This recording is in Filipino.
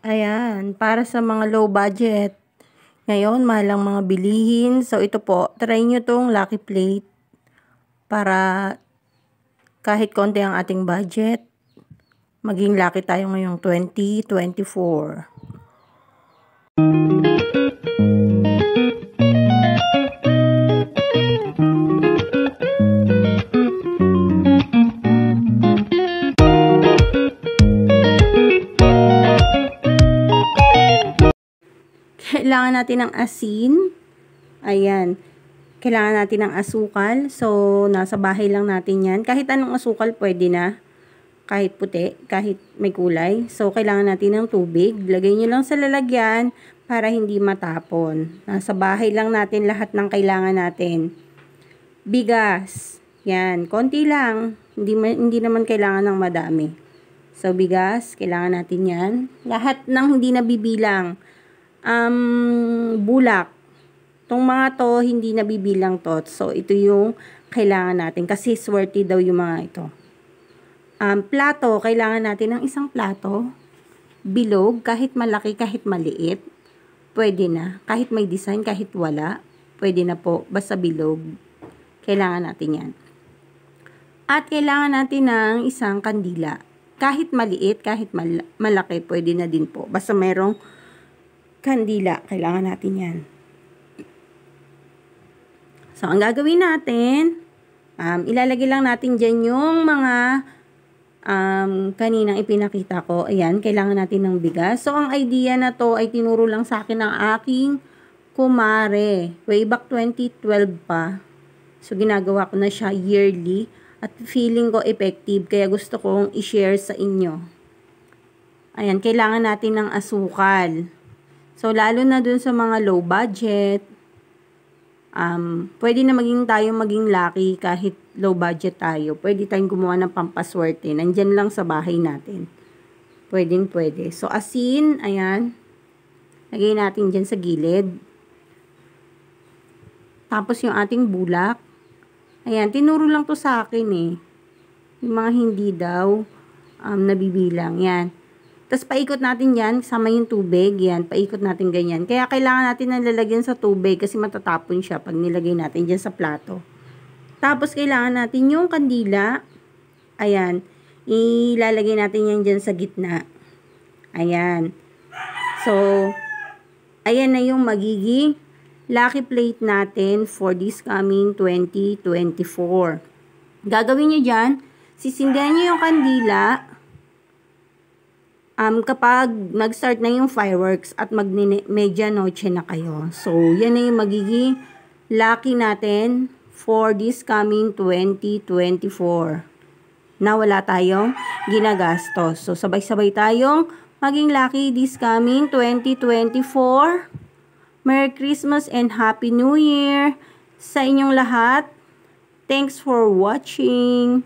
Ayan, para sa mga low budget. Ngayon, mahal ang mga bilihin. So, ito po, try nyo tong Lucky Plate para kahit konti ang ating budget, maging lucky tayo ngayong 2024. Kailangan natin ng asin. Ayan. Kailangan natin ng asukal. So, nasa bahay lang natin yan. Kahit anong asukal pwede na. Kahit puti, kahit may kulay. So, kailangan natin ng tubig. Lagay nyo lang sa lalagyan para hindi matapon. Nasa bahay lang natin lahat ng kailangan natin. Bigas. Yan. Konti lang. Hindi naman kailangan ng madami. So, bigas. Kailangan natin yan. Lahat ng hindi nabibilang. Bulak. Itong mga to, hindi nabibilang to. So, ito yung kailangan natin. Kasi swerte daw yung mga ito. Plato. Kailangan natin ng isang plato. Bilog. Kahit malaki, kahit maliit. Pwede na. Kahit may design, kahit wala. Pwede na po. Basta bilog. Kailangan natin yan. At kailangan natin ng isang kandila. Kahit maliit, kahit malaki, pwede na din po. Basta merong kandila. Kailangan natin yan. So, ang gagawin natin, ilalagay lang natin dyan yung mga kaninang ipinakita ko. Ayan, kailangan natin ng bigas. So, ang idea na to ay tinuro lang sa akin ng aking kumare. Way back 2012 pa. So, ginagawa ko na siya yearly. At feeling ko effective. Kaya gusto kong i-share sa inyo. Ayan, kailangan natin ng asukal. So, lalo na dun sa mga low budget, pwede na maging lucky kahit low budget tayo. Pwede tayong gumawa ng pampaswerte. Nandyan lang sa bahay natin. Pwede. So, asin, ayan. Lagay natin dyan sa gilid. Tapos yung ating bulak. Ayan, tinuro lang to sa akin eh. Yung mga hindi daw nabibilang. Yan. Tapos, paikot natin yan, kasama yung tubig, yan, paikot natin ganyan. Kaya, kailangan natin na lalagyan sa tubig kasi matatapon siya pag nilagay natin dyan sa plato. Tapos, kailangan natin yung kandila, ayan, ilalagay natin yan dyan sa gitna. Ayan. So, ayan na yung magiging lucky plate natin for this coming 2024. Gagawin nyo dyan, sisindihan nyo yung kandila, kapag nag-start na yung fireworks at medianoche na kayo. So, yan na yung magiging lucky natin for this coming 2024. Na wala tayong ginagastos. So, sabay-sabay tayong maging lucky this coming 2024. Merry Christmas and Happy New Year sa inyong lahat. Thanks for watching.